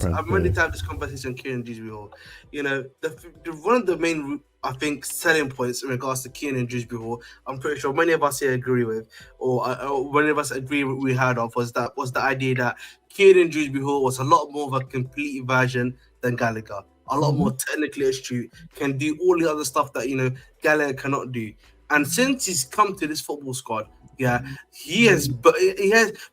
I'm ready to have this conversation, Kiernan Dewsbury. You know, one of the main, I think, selling points in regards to Kiernan Dewsbury, I'm pretty sure many of us here agree with, or many of us agree we heard of, was the idea that Kiernan Dewsbury was a lot more of a complete version than Gallagher. A lot more technically astute, can do all the other stuff that, you know, Gallagher cannot do. And since he's come to this football squad, he has,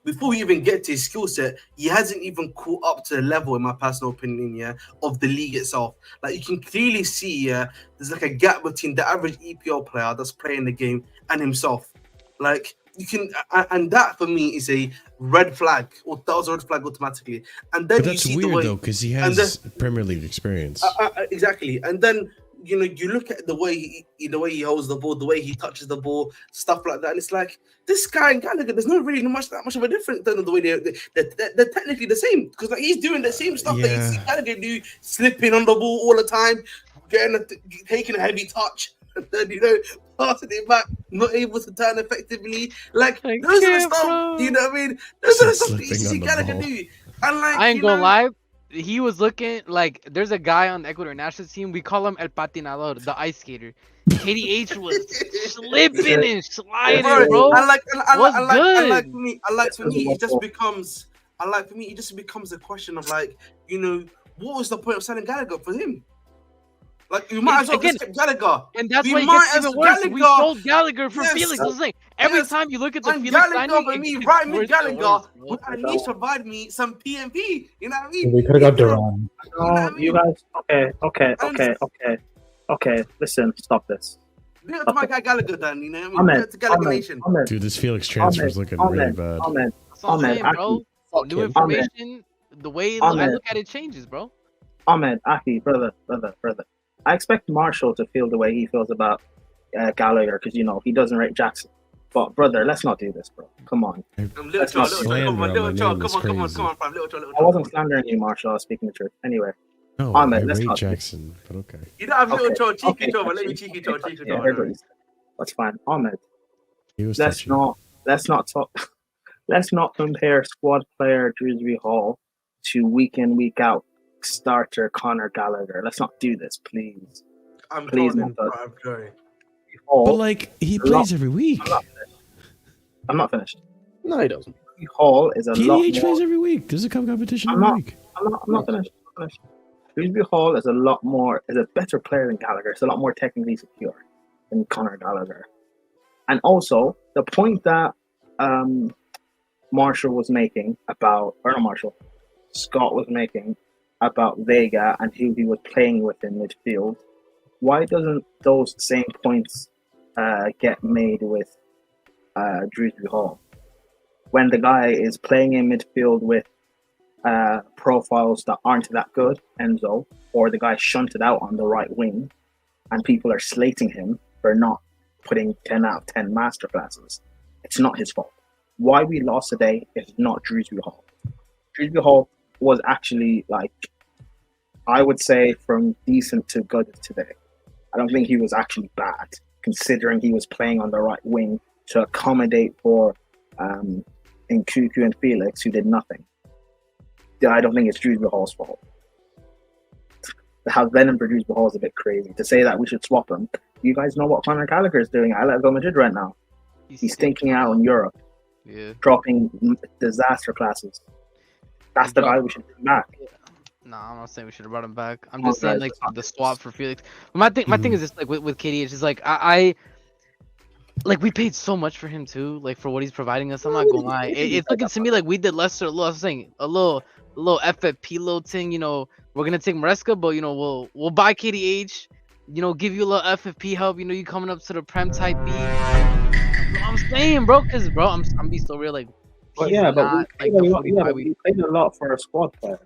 before we even get to his skill set, he hasn't even caught up to the level, in my personal opinion, of the league itself. Like, you can clearly see, there's like a gap between the average EPL player that's playing the game and himself. Like, you can, and that for me is a red flag, or that was a red flag automatically. And then but that's weird though, because he has Premier League experience. Exactly, and then, you know, you look at the way he holds the ball, the way he touches the ball, stuff like that, and it's like, this guy and Gallagher, there's not really that much of a difference than the way they're technically the same, because like he's doing the same stuff that you see Gallagher do, slipping on the ball all the time, taking a heavy touch, and then, you know, passing it back, not able to turn effectively. Like, those are the stuff, you know what I mean? Those are the stuff that you see Gallagher do. And like, I ain't gonna lie. He was looking like, there's a guy on the Ecuador national team. We call him El Patinador, the ice skater. KDH was slipping and sliding, bro. For me, it just becomes a question of, like, you know, what was the point of signing Gallagher for him? Like, you might as well just get Gallagher. And that's why it gets even worse. We sold Gallagher for Felix. Every time you look at the Felix Gallagher for me, right mid Gallagher would at least provide me some PMP. You know what I mean? We could have got Duran. No, you guys. Okay. Listen, stop this. Look at my guy Gallagher, then. You know what I mean? It's a Gallagher nation. Dude, this Felix transfer is looking really bad. That's all I'm saying, bro. New information, the way I look at it changes, bro. Ahmed, Aki, brother. I expect Marshall to feel the way he feels about Gallagher, because, you know, he doesn't rate Jackson. But, brother, let's not do this, bro. Come on. Little Cho, come on, fam. I wasn't slandering you, Marshall. I was speaking the truth. Anyway. No, Ahmed, I let's rate not Jackson, but okay. You don't have Little Cho, cheeky Cho, but let me cheeky Cho. That's fine. Ahmed, let's not compare squad player Dewsbury Hall to week in, week out starter Conor Gallagher. Let's not do this, please. I'm sorry. But like, he plays every week. I'm not finished. No, he doesn't. Hall is a lot more. plays every week. There's a cup competition every week. I'm not finished. Dewsbury Hall is a better player than Gallagher. It's a lot more technically secure than Conor Gallagher. And also, the point that Scott was making about Vega and who he was playing with in midfield, why doesn't those same points get made with Dewsbury Hall? When the guy is playing in midfield with profiles that aren't that good, Enzo, or the guy shunted out on the right wing, and people are slating him for not putting 10 out of 10 masterclasses, it's not his fault. Why we lost today is not Dewsbury Hall. Dewsbury Hall was actually, like, I would say, from decent to good today. I don't think he was actually bad, considering he was playing on the right wing to accommodate for Nkuku and Felix, who did nothing. I don't think it's Dewsbury Hall's fault. To have Venom for Dewsbury Hall is a bit crazy. To say that we should swap him, you guys know what Conor Gallagher is doing at Atletico Madrid right now. He's stinking out in Europe, dropping disaster classes. That's the guy we should bring back. No, I'm not saying we should have brought him back. I'm just saying, like, the swap for Felix. My thing is just, like, with KDH, is like, I like, we paid so much for him too, like, for what he's providing us. I'm not gonna lie. It's looking to me like we did Leicester a little. I was saying a little FFP little thing. You know, we're gonna take Maresca, but, you know, we'll buy KDH. You know, give you a little FFP help. You know, you coming up to the Prem type B. That's what I'm saying, bro. Cause, bro, I'm being so real. Like, but we paid a lot for a squad player.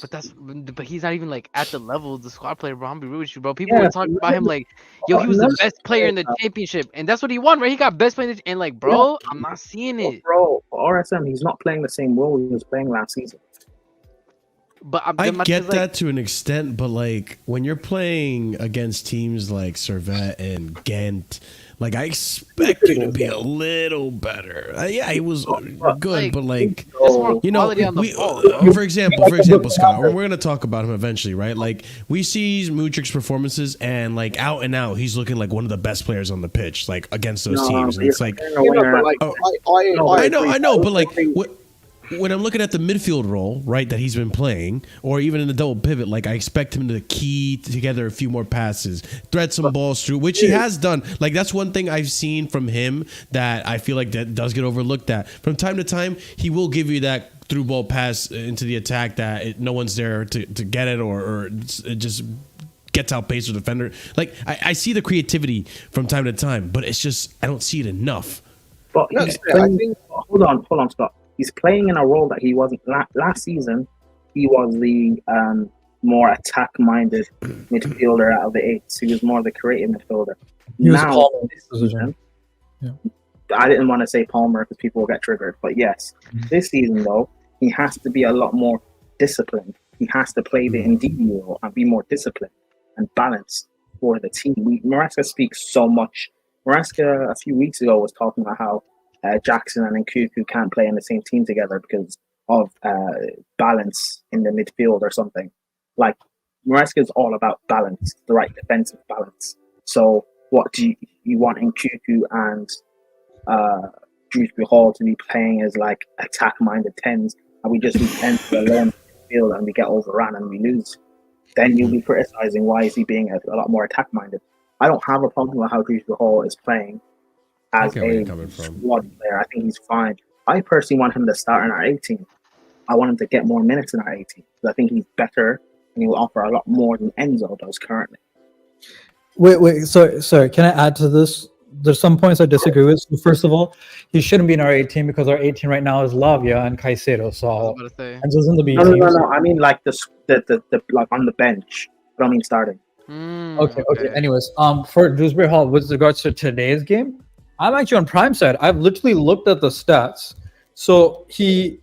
But he's not even, like, at the level of the squad player, bro. I'm be real with you, bro. People were talking about him like, yo, he was the best player in the championship, and that's what he won, right? He got best player, and, like, bro, I'm not seeing it. Bro, RSM, he's not playing the same role he was playing last season. But I get that to an extent, but like when you're playing against teams like Servette and Ghent, like I expect you to be a little better. Yeah, he was good, but like you know, for example, Scott, we're gonna talk about him eventually, right? Like we see Mudryk's performances, and like out and out, he's looking like one of the best players on the pitch, like against those teams. And it's like, I know, but like when I'm looking at the midfield role, right, that he's been playing, or even in the double pivot, like I expect him to key together a few more passes, thread some balls through, which he has done. Like that's one thing I've seen from him that I feel like that does get overlooked. That from time to time he will give you that through ball pass into the attack that no one's there to get it, or it just gets outpaced the defender. Like I see the creativity from time to time, but it's just I don't see it enough. But hold on, Scott. He's playing in a role that he wasn't last season. He was the more attack-minded midfielder out of the eight. He was more the creative midfielder. Now, this season, I didn't want to say Palmer because people will get triggered, but yes, this season though, he has to be a lot more disciplined. He has to play the Ndidi role and be more disciplined and balanced for the team. Maresca speaks so much. Maresca a few weeks ago was talking about how Jackson and Nkuku can't play in the same team together because of balance in the midfield or something. Like Maresca is all about balance, the right defensive balance. So what do you want Nkuku and Dewsbury Hall to be playing as like attack-minded 10s, and we just leave 10s alone in the field and we get overrun and we lose? Then you'll be criticizing why is he being a lot more attack-minded. I don't have a problem with how Dewsbury Hall is playing as a squad player. I think he's fine. I personally want him to start in our 18. I want him to get more minutes in our 18 because I think he's better and he will offer a lot more than Enzo does currently. Wait, sorry. Can I add to this? There's some points I disagree with. So first of all, he shouldn't be in our 18 because our 18 right now is Lavia and Caicedo. So Enzo's in the B team. No. I mean like the like on the bench. I don't mean starting. Okay. Anyways, for Dewsbury Hall, with regards to today's game, I'm actually on Prime side. I've literally looked at the stats. So he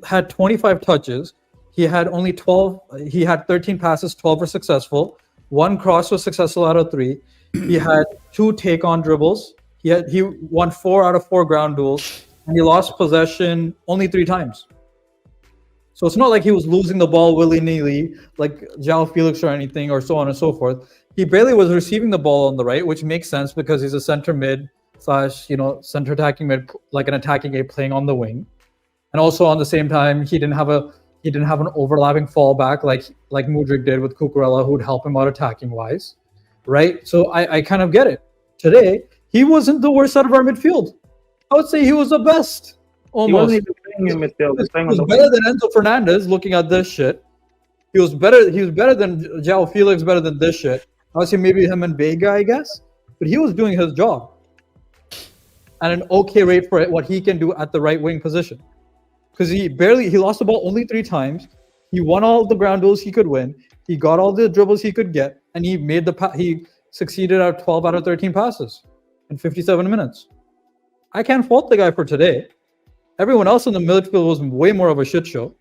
had 25 touches. He had only 12. He had 13 passes. 12 were successful. 1 cross was successful out of 3. He had 2 take-on dribbles. He won 4 out of 4 ground duels, and he lost possession only 3 times. So it's not like he was losing the ball willy-nilly like João Felix or anything, or so on and so forth. He barely was receiving the ball on the right, which makes sense because he's a center mid / center attacking mid, like an attacking 8 playing on the wing. And also on the same time, he didn't have an overlapping fallback like Mudryk did with Cucurella, who would help him out attacking wise, right? So I kind of get it. Today, he wasn't the worst out of our midfield. I would say he was the best. Almost. He wasn't even playing in midfield. He was better than Enzo Fernandez. Looking at this shit, he was better. He was better than João Felix. Better than this shit. I would say maybe him and Vega, I guess. But he was doing his job at an okay rate for what he can do at the right wing position. Because he lost the ball only 3 times. He won all the ground duels he could win. He got all the dribbles he could get, and he succeeded at 12 out of 13 passes in 57 minutes. I can't fault the guy for today. Everyone else in the midfield was way more of a shit show.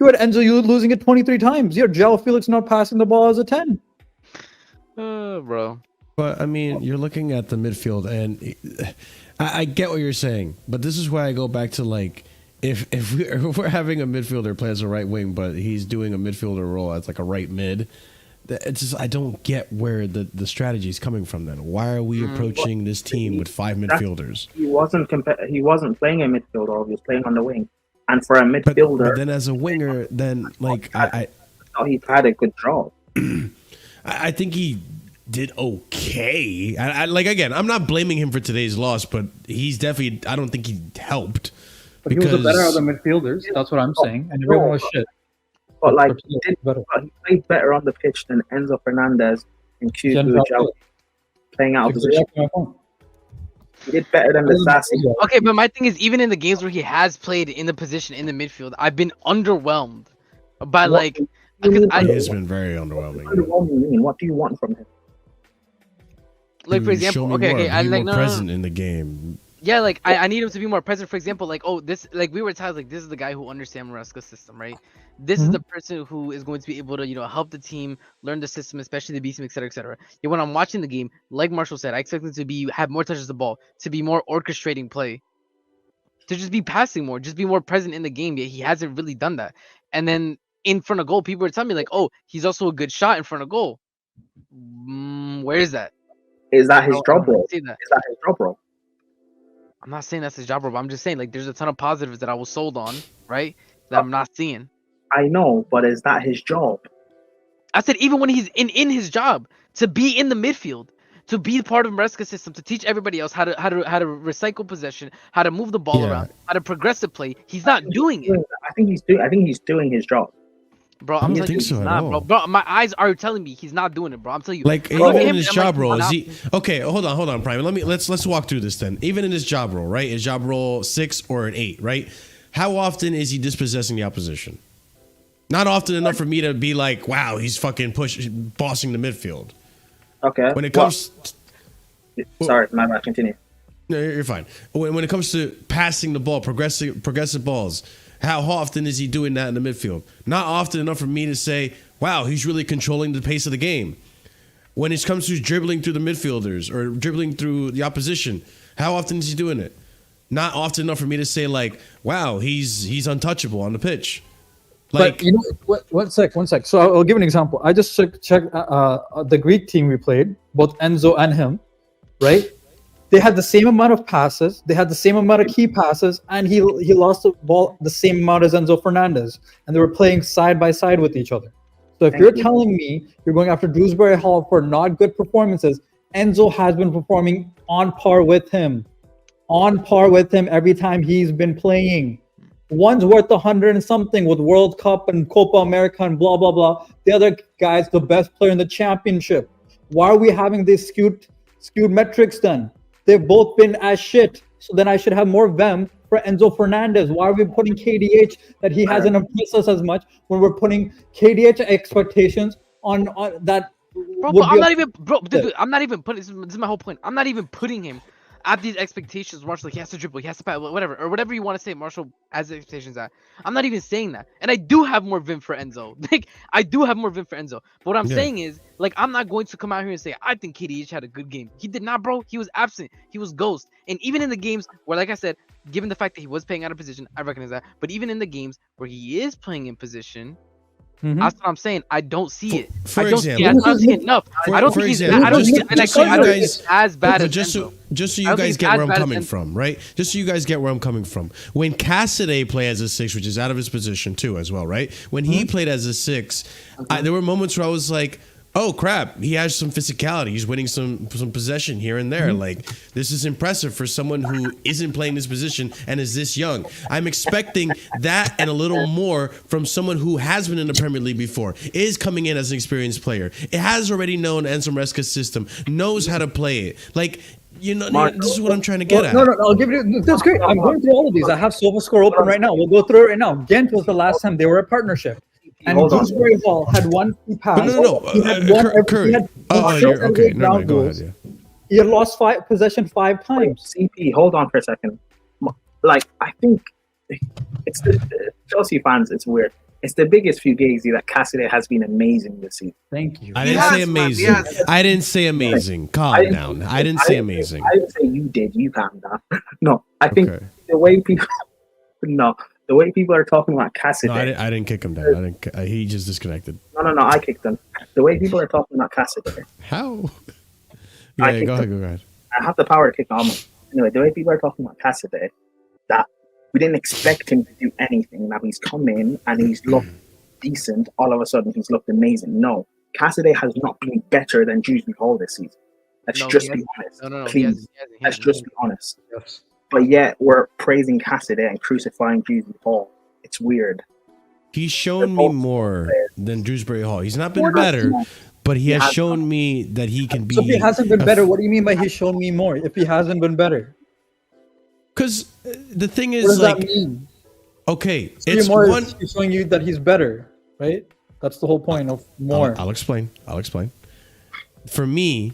You had Enzo losing it 23 times. You had João Felix not passing the ball as a 10. Bro. But I mean, you're looking at the midfield, and I get what you're saying. But this is why I go back to like, if we're having a midfielder play as a right wing, but he's doing a midfielder role as like a right mid, it's just I don't get where the strategy is coming from. Then why are we approaching this team with 5 midfielders? He wasn't playing a midfielder. He was playing on the wing. And for a midfielder, but then as a winger, then like I thought he had a good job. I think he did okay. I like, again, I'm not blaming him for today's loss, but he's definitely, I don't think he helped. But he was the better of the midfielders. That's what I'm saying. And everyone was shit. But like, he played better on the pitch than Enzo Fernandez and Cucurella playing out of position. He did better than the sassy. Okay, but my thing is, even in the games where he has played in the position in the midfield, I've been underwhelmed by like. He has been very underwhelming. What do you want from him? Like, for example, okay, I like more present in the game. Yeah, like I need him to be more present. For example, like this, like we were taught, like this is the guy who understands Maresca's system, right? This is the person who is going to be able to help the team learn the system, especially the beast, etc., etc. Yeah, when I'm watching the game, like Marshall said, I expect him to have more touches of the ball, to be more orchestrating play, to just be passing more, just be more present in the game. Yet he hasn't really done that. And then in front of goal, people are telling me like, oh, he's also a good shot in front of goal. Where is that? Is that his job role? Is that his job role? I'm not saying that's his job role, but I'm just saying like there's a ton of positives that I was sold on, right? That I'm not seeing. I know, but is that his job? I said even when he's in his job to be in the midfield, to be part of Maresca's system, to teach everybody else how to recycle possession, how to move the ball around, how to progressive play. He's not doing it. I think he's doing his job. Bro, I don't think so at all. Bro, my eyes are telling me he's not doing it, bro. I'm telling you. Like even in his job role, is he okay? Hold on, Prime. Let's walk through this then. Even in his job role, right? His job role 6 or an 8, right? How often is he dispossessing the opposition? Not often enough for me to be like, wow, he's fucking bossing the midfield. Okay. When it comes, sorry, my bad. Continue. No, you're fine. When it comes to passing the ball, progressive balls. How often is he doing that in the midfield? Not often enough for me to say, wow, he's really controlling the pace of the game. When it comes to dribbling through the midfielders or dribbling through the opposition, how often is he doing it? Not often enough for me to say, like, wow, he's untouchable on the pitch. Like, but you know, one sec. So I'll give an example. I just checked the Greek team we played, both Enzo and him, right? They had the same amount of passes. They had the same amount of key passes, and he lost the ball the same amount as Enzo Fernandez, and they were playing side by side with each other. So if you're telling me you're going after Dewsbury Hall for not good performances, Enzo has been performing on par with him every time he's been playing. One's worth 100 and something with World Cup and Copa America and blah blah blah. The other guy's the best player in the championship. Why are we having these skewed metrics then? They've both been as shit. So then I should have more vem for Enzo Fernandez. Why are we putting KDH that he hasn't impressed us as much when we're putting KDH expectations on that? Bro, but I'm not even, dude, I'm not even putting, this is my whole point. I'm not even putting him at these expectations. Marshall, like, he has to dribble, he has to pass, whatever you want to say. Marshall has the expectations at. I'm not even saying that, and I do have more vim for Enzo. Like I do have more vim for Enzo. But what I'm saying is, like, I'm not going to come out here and say I think KDH had a good game. He did not, bro. He was absent. He was ghost. And even in the games where, like I said, given the fact that he was playing out of position, I recognize that. But even in the games where he is playing in position. That's what I'm saying. I don't see it. For I don't example, see it. I don't see it enough. I don't think he's as bad as just Enzo. So you guys get where I'm coming from, right? Just so you guys get where I'm coming from. When Cassidy played as a 6, which is out of his position too, as well, right? When he played as a 6, there were moments where I was like, oh crap, he has some physicality. He's winning some possession here and there. Like, this is impressive for someone who isn't playing this position and is this young. I'm expecting that and a little more from someone who has been in the Premier League before, is coming in as an experienced player. It has already known Enzo Maresca's system, knows how to play it. Like, you know, this is what I'm trying to get at. No, I'll give you. That's great. I'm going through all of these. I have SofaScore open right now. We'll go through it right now. Ghent was the last time they were a partnership. And Dewsbury Hall had one key pass. No. He had one. Curry. Okay. No, go ahead. Yeah. He had lost possession 5 times. CP, hold on for a second. Like, I think it's the Chelsea fans. It's weird. It's the biggest fugazi that Cassidy has been amazing this season. Thank you. I didn't say amazing. I didn't say amazing. Calm down. I didn't say amazing. I didn't say you did. You calm down. No, I think the way people. The way people are talking about Cassidy. No, I didn't kick him down. He just disconnected. No, I kicked him. The way people are talking about Cassidy. How? Yeah, go ahead. I have the power to kick him. Anyway, the way people are talking about Cassidy, that we didn't expect him to do anything. Now he's come in and he's looked decent. All of a sudden, he's looked amazing. No, Cassidy has not been better than Dewsbury Hall this season. Let's just be honest. No. Please, let's just be honest. Yes. But yet we're praising Cassidy and crucifying Dewsbury Hall. It's weird. He's shown me more than Dewsbury Hall. He's not been better, but he has shown me that he can be. So if he hasn't been better, what do you mean by he's shown me more? If he hasn't been better, because the thing is, what does like, that mean? Okay, it's more. He's showing you that he's better, right? That's the whole point of more. I'll explain. For me,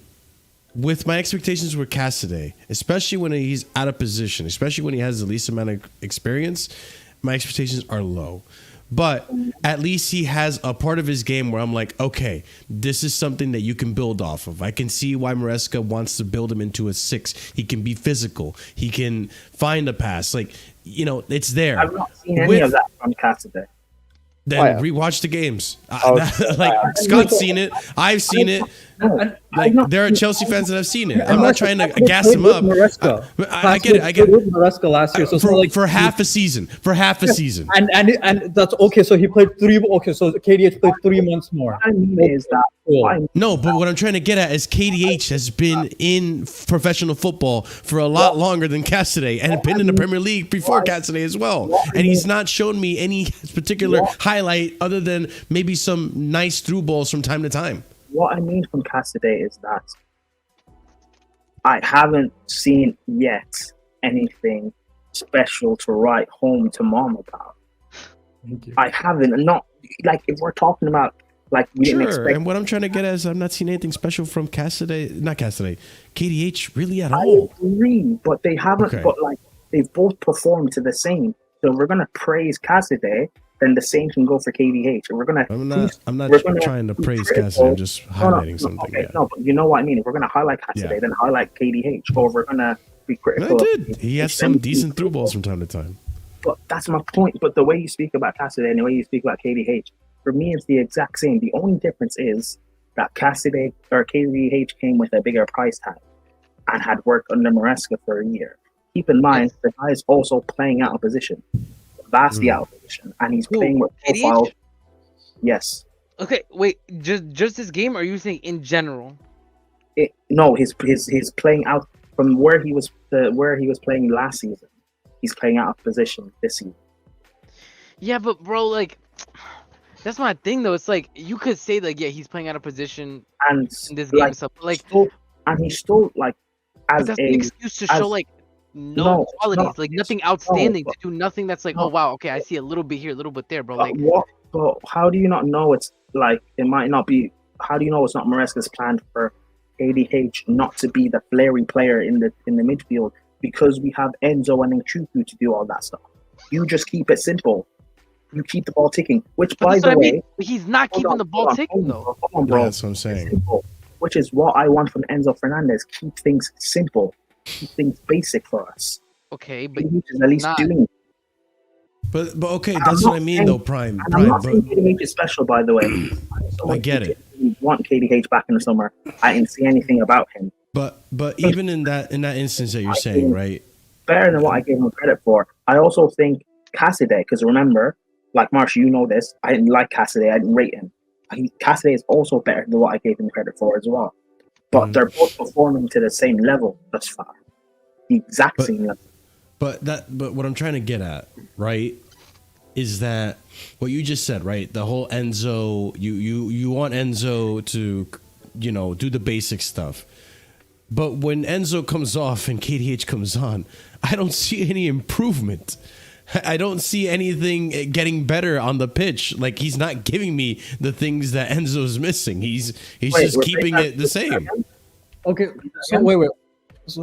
with my expectations with Cassidy, especially when he's out of position, especially when he has the least amount of experience, my expectations are low. But at least he has a part of his game where I'm like, okay, this is something that you can build off of. I can see why Maresca wants to build him into a 6. He can be physical. He can find a pass. Like, you know, it's there. I've not seen any of that from Cassidy. Then rewatch the games. Like Scott's seen it. I've seen it. Like there are Chelsea fans that have seen it. I'm not trying to gas him up. I get it. I get it. Maresca last year, so for half a season. For half a season. And that's okay. So he played 3. Okay, so KDH played 3 months more. I mean is that No, but what I'm trying to get at is KDH has been in professional football for a lot longer than Cassidy, and been in the Premier League before Cassidy as well. And he's not shown me any particular highlight other than maybe some nice through balls from time to time. What I mean from Cassidy is that I haven't seen yet anything special to write home to mom about. I haven't. Not like if we're talking about like we didn't expect. And what I'm trying to get at is I'm not seeing anything special from KDH really at all. I agree, but they haven't. Okay. But like they've both performed to the same. So if we're gonna praise Cassidy, then the same can go for KDH. And we're gonna. I'm not trying to praise Cassidy. I'm just highlighting something. Okay, no, but you know what I mean. If we're gonna highlight Cassidy, then highlight KDH. Or if we're gonna be critical. I did. He has some decent through balls from time to time. But that's my point. But the way you speak about Cassidy and the way you speak about KDH, for me, it's the exact same. The only difference is that Cassidy or KDH came with a bigger price tag and had worked under Maresca for a year. Keep in mind, the guy is also playing out of position, vastly out of position, and he's playing with profile. Yes. Okay, wait. Just this game? Or are you saying in general? No, he's playing out from where he was playing last season. He's playing out of position this season. Yeah, but bro, like, that's my thing though. It's like you could say like, yeah, he's playing out of position and in this game, like, and stuff. But, like, he's still like as that's an excuse to show like no qualities, like nothing outstanding, to do nothing that's like, oh wow, okay, I see a little bit here, a little bit there, bro. Like, what? But how do you not know it's like it might not be? How do you know it's not Maresca's plan for KDH not to be the flary player in the midfield? Because we have Enzo and Nchuku to do all that stuff. You just keep it simple. You keep the ball ticking. Which, by the way, he's not keeping the ball ticking though. Hold on, bro. Yeah, that's what I'm saying. Simple, which is what I want from Enzo Fernandez. Keep things simple. Keep things basic for us. Okay, but KDH is at least doing. But okay, that's what I mean though, Prime. I'm not saying KDH is special, by the way. I get it. We want KDH back in the summer. I didn't see anything about him. But even in that instance that you're saying, right? Better than what I gave him credit for. I also think Cassidy, because remember, like Marsh, you know this. I didn't like Cassidy. I didn't rate him. Cassidy is also better than what I gave him credit for as well. But they're both performing to the same level thus far. The exact same level. But what I'm trying to get at, right, is that what you just said, right? The whole Enzo, you want Enzo to, do the basic stuff. But when Enzo comes off and KDH comes on, I don't see any improvement. I don't see anything getting better on the pitch. Like, he's not giving me the things that Enzo's missing. He's just keeping it the same. Okay, so wait. So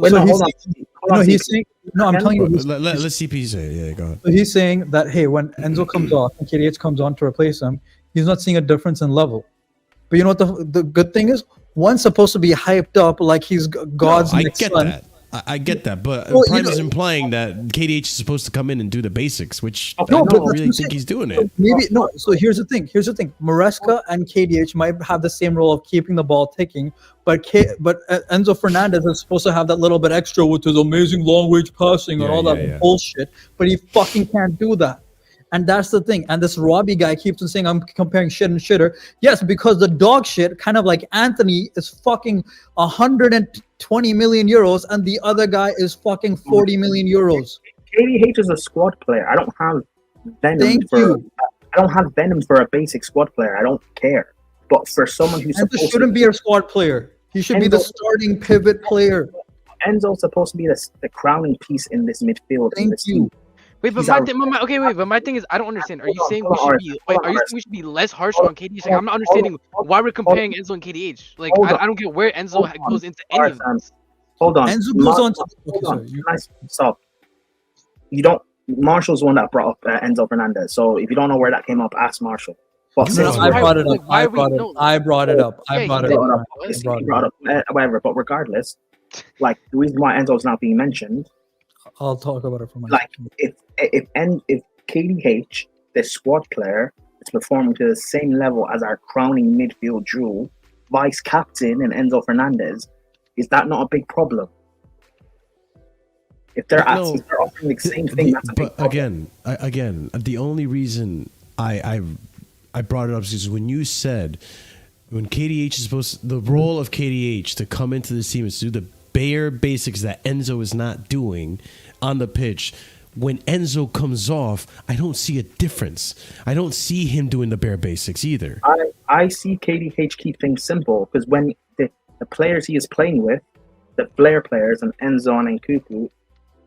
he's saying, I'm telling you. Let's CP say, yeah, go on. So he's saying that, hey, when Enzo comes off and KDH comes on to replace him, he's not seeing a difference in level. But you know what the good thing is? One's supposed to be hyped up like he's God's next son. I get that, but Prime is implying that KDH is supposed to come in and do the basics, which I don't really think he's doing it. Maybe no. So here's the thing. Maresca and KDH might have the same role of keeping the ball ticking, but Enzo Fernandez is supposed to have that little bit extra with his amazing long range passing and all that bullshit. But he fucking can't do that. And that's the thing. And this Robbie guy keeps on saying I'm comparing shit and shitter. Yes, because the dog shit, kind of like Anthony, is fucking 120 million euros, and the other guy is fucking 40 million euros. KDH is a squad player. I don't have venom I don't have venom for a basic squad player. I don't care. But for someone who's Enzo shouldn't be a squad player. He should be the starting pivot player. Enzo's supposed to be the crowning piece in this midfield. Thank you. Wait, but my thing is, I don't understand. Are you saying we should be? Wait, are you saying we should be less harsh on KDH? Like, I'm not understanding why we're comparing Enzo and KDH. Like, I don't get where Enzo goes into any of this. Hold on. Enzo goes on to. Hold on. Stop. You don't. Marshall's the one that brought up Enzo Fernandez. So if you don't know where that came up, ask Marshall. But I brought it up. I brought it up. Whatever. But regardless, like the reason why Enzo's not being mentioned. I'll talk about it for myself. Like if KDH, the squad player, is performing to the same level as our crowning midfield jewel, vice captain and Enzo Fernandez, is that not a big problem? If they're offering the same thing, that's a big problem. Again, the only reason I brought it up is when you said when KDH is the role of KDH to come into this team is to do the bare basics that Enzo is not doing on the pitch. When Enzo comes off, I don't see a difference. I don't see him doing the bare basics either. I see KDH keep things simple because when the players he is playing with, the Flair players and Enzo and Nkuku,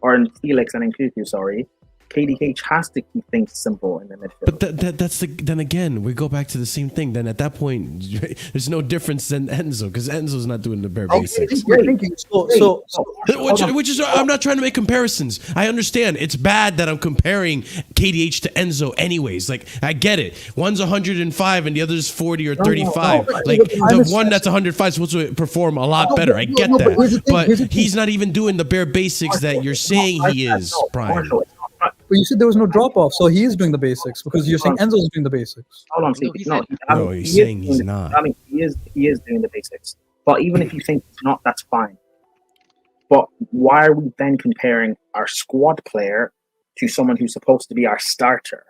or in Felix and Nkuku, sorry, KDH has to keep things simple in the midfield. But then again, we go back to the same thing. Then at that point, there's no difference than Enzo because Enzo's not doing the bare basics. Which is I'm not trying to make comparisons. I understand it's bad that I'm comparing KDH to Enzo anyways. Like I get it. One's 105 and the other's 40 or 35. Like the one that's 105 is supposed to perform a lot better. I get that. But he's not even doing the bare basics that you're saying he is, Prime. But you said there was no drop off, so he is doing the basics because you're saying Enzo's doing the basics. Hold on, he's saying he's not. I mean, he is doing the basics. But even if you think he's not, that's fine. But why are we then comparing our squad player to someone who's supposed to be our starter?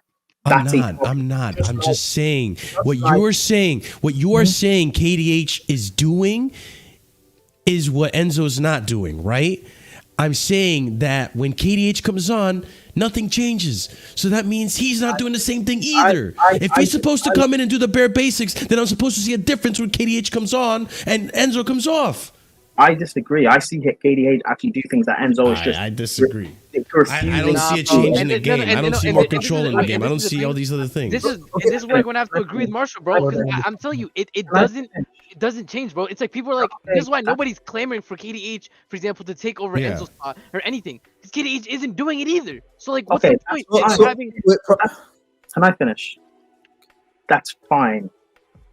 I'm not. I'm just saying what you're saying. What you are saying KDH is doing is what Enzo's not doing, right? I'm saying that when KDH comes on, nothing changes. So that means he's not doing the same thing either. If he's supposed to come in and do the bare basics, then I'm supposed to see a difference when KDH comes on and Enzo comes off. I disagree. I see KDH actually do things that Enzo is just... I disagree. I don't see a change in the game. I don't see more control in the game. I don't see all these other things. This is where I'm going to have to agree with Marshall, bro. Because I'm telling you, it doesn't change, bro. It's like people are like, this is why nobody's clamoring for KDH, for example, to take over Enzo's spot or anything. Because KDH isn't doing it either. So, like, what's the point? Can I finish? That's fine.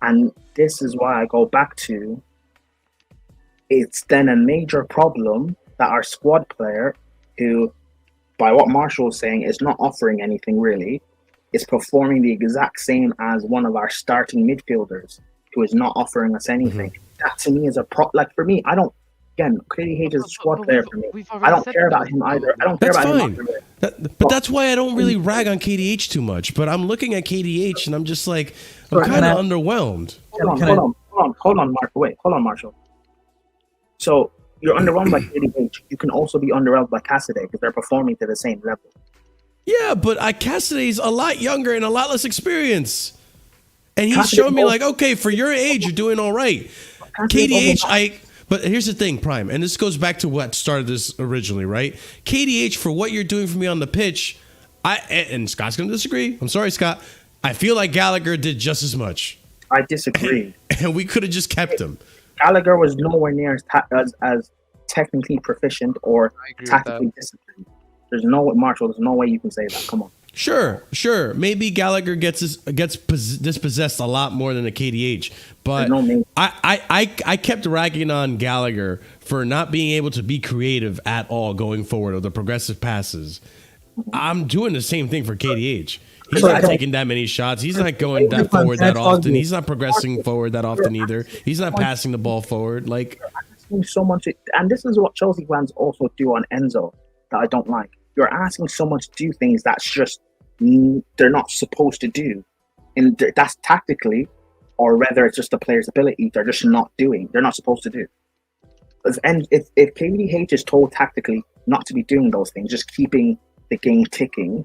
And this is why I go back to, it's then a major problem that our squad player, who, by what Marshall was saying, is not offering anything really, is performing the exact same as one of our starting midfielders, who is not offering us anything. That to me is like for me, I don't. Again, KDH is a squad player for me. I don't care about him either. I don't care about him either. But that's why I don't really rag on KDH too much. But I'm looking at KDH and I'm just like, I'm kind of underwhelmed. Hold on, Marshall. Wait, hold on, Marshall. So you're underwhelmed by KDH. You can also be underwhelmed by Cassidy because they're performing to the same level. Yeah, but Cassidy's a lot younger and a lot less experience. And he's showing me like, okay, for your age, you're doing all right. KDH, but here's the thing, Prime, and this goes back to what started this originally, right? KDH, for what you're doing for me on the pitch, and Scott's going to disagree. I'm sorry, Scott. I feel like Gallagher did just as much. I disagree. And we could have just kept him. Gallagher was nowhere near as technically proficient or tactically disciplined. There's no way you can say that. Come on. Sure. Maybe Gallagher gets dispossessed a lot more than a KDH, but I kept ragging on Gallagher for not being able to be creative at all going forward or the progressive passes. I'm doing the same thing for KDH. He's not taking that many shots. He's not going that forward that often. He's not progressing forward that often either. He's not passing the ball forward. Like so much, and this is what Chelsea fans also do on Enzo that I don't like. You're asking someone to do things that's just they're not supposed to do, and that's tactically, or whether it's just the player's ability, they're just not doing. They're not supposed to do. And if KDH is told tactically not to be doing those things, just keeping the game ticking,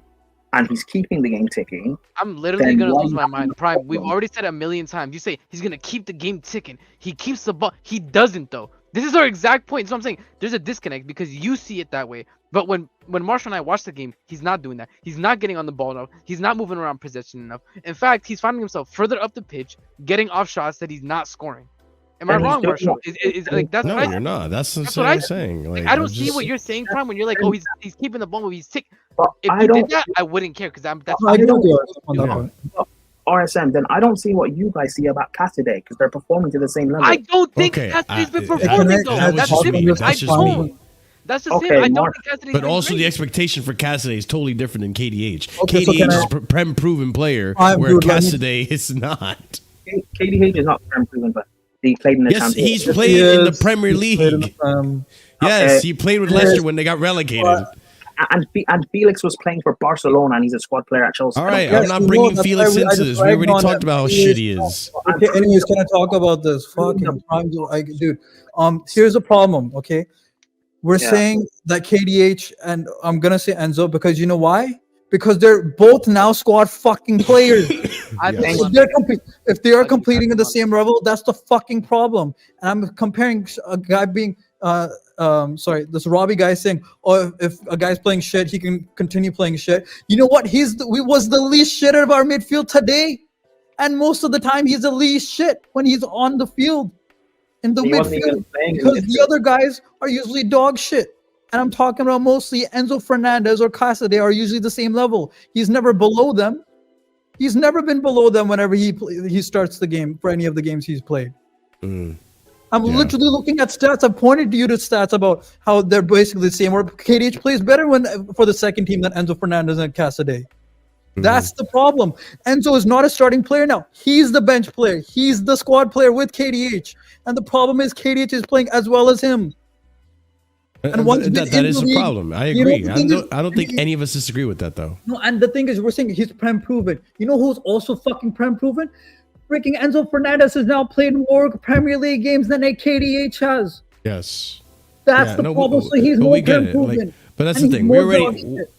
and he's keeping the game ticking, I'm literally gonna lose my mind. Prime, we've already said a million times. You say he's gonna keep the game ticking. He keeps the ball. He doesn't though. This is our exact point. So I'm saying there's a disconnect because you see it that way, But when Marshall and I watch the game, he's not doing that. He's not getting on the ball enough. He's not moving around possession enough. In fact, he's finding himself further up the pitch, getting off shots that he's not scoring. Am I And he's wrong, doing Marshall? Like that's No, what I, you're not. That's That's what what I'm I- saying. like, Like, I don't I'm see just- what you're saying, Prime. When you're like, oh, he's keeping the ball, but he's sick. But If I you don't. did that, I wouldn't care because that's I agree with you on that Yeah. point. RSM, then I don't see what you guys see about Cassidy because they're performing to the same level. I don't think Okay, Cassidy's been I- performing I- though. I was That's just the me. difference. That's I just me. don't. That's just Okay, it. I don't Mark. think Cassidy's But been also great. the expectation for Cassidy is totally different than KDH. Okay, so KDH can is I- a prem proven player, Dude, where let me- Cassidy is not. KDH is not proven, but he played in the Yes, Champions he's League. played in the Yes, Premier he's played in League. the, Yes, Okay. he played with Yes. Leicester when they got relegated. And Felix was playing for Barcelona, and he's a squad player at Chelsea. All right, Yes, I'm not we know, bringing that's Felix why I into just this. We ragged already on talked him. about how shit he is. Okay, anyways, can I talk about this fucking prime? Dude, here's the problem. Okay, we're Yeah. saying that KDH and I'm gonna say Enzo because you know why? Because they're both now squad fucking players. I Yes. think If they are competing at the same level, that's the fucking problem. And I'm comparing a guy being this Robbie guy saying, oh, if a guy's playing shit, he can continue playing shit. You know what? He was the least shit of our midfield today, and most of the time he's the least shit when he's on the field in the He wasn't midfield even playing in because the midfield. other guys are usually dog shit. And I'm talking about mostly Enzo Fernandez or Cassidy are usually the same level. He's never below them. He's never been below them whenever he starts the game for any of the games he's played. Mm. I'm Yeah. literally looking at stats. I've pointed you to stats about how they're basically the same. Or KDH plays better for the second team than Enzo Fernandez and Cassidy. That's the problem. Enzo is not a starting player now. He's the bench player. He's the squad player with KDH. And the problem is KDH is playing as well as him. And once that is the problem. I you know, agree. the thing is- I don't think any of us disagree with that, though. No, and the thing is, we're saying he's prem proven. You know who's also fucking prem proven? Freaking Enzo Fernandez has now played more Premier League games than KDH has. Yes. That's Yeah, the no, problem. So he's but more we get prem it. proven. Like, but that's And the he's thing. We more dog already, shit.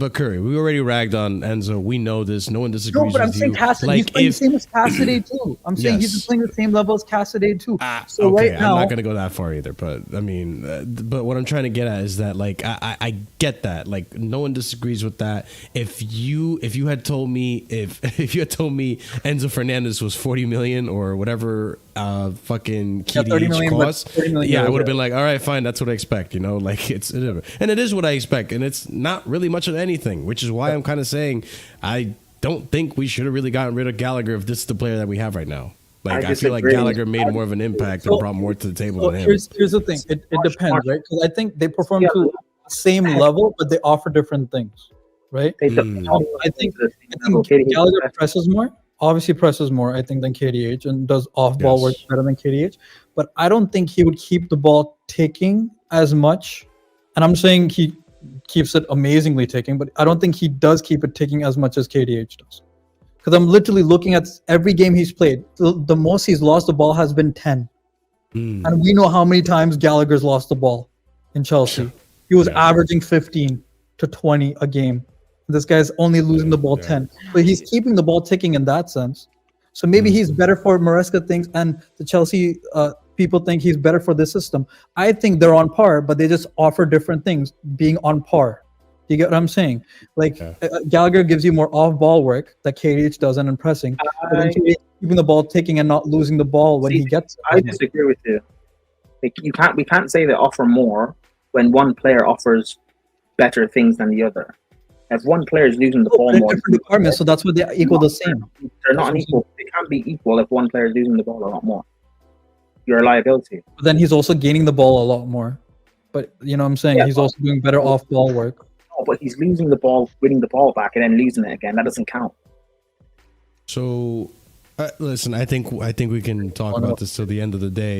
but Curry, we already ragged on Enzo. We know this. No one No, disagrees but I'm with saying you. Cassidy. He's Like playing if the same as Cassidy too. I'm saying he's Yes. playing the same level as Cassidy too. So okay, right now, I'm not gonna go that far either. But I mean, but what I'm trying to get at is that like I get that. Like no one disagrees with that. If you had told me if you had told me Enzo Fernandez was 40 million or whatever fucking Yeah, 30 million, KDH but costs, 30 million yeah, I euros, would have yeah. been like, all right, fine, that's what I expect. You know, like it's and it is what I expect, and it's not really much of anything, which is why I'm kind of saying I don't think we should have really gotten rid of Gallagher if this is the player that we have right now. Like I feel like disagree. Gallagher made more of an impact and brought more to the table so than him. here's the thing. It depends, right? Because I think they perform Yeah. to the same level, but they offer different things, right? They I think Gallagher presses more. Obviously presses more, I think, than KDH and does off-ball work Yes. better than KDH. But I don't think he would keep the ball ticking as much. And I'm saying he keeps it amazingly ticking, but I don't think he does keep it ticking as much as KDH does. Because I'm literally looking at every game he's played. The most he's lost the ball has been 10. And we know how many times Gallagher's lost the ball in Chelsea. He was averaging 15 to 20 a game. This guy's only losing the ball 10. But he's keeping the ball ticking in that sense. So maybe he's better for Maresca things, and the Chelsea people think he's better for this system. I think they're on par, but they just offer different things being on par. You get what I'm saying? Like Gallagher gives you more off-ball work that KDH doesn't in pressing. But then KDH keeping the ball ticking and not losing the ball when he gets it. I disagree with you. Like we can't say they offer more when one player offers better things than the other. If one player is losing the ball They're more, different departments, so that's what they equal the same. they're not an equal. They can't be equal if one player is losing the ball a lot more. You're a liability. But then he's also gaining the ball a lot more. But you know what I'm saying? Yeah, He's also doing better off-ball work. No, but he's losing the ball, winning the ball back, and then losing it again. That doesn't count. So, listen, I think we can talk about this till the end of the day.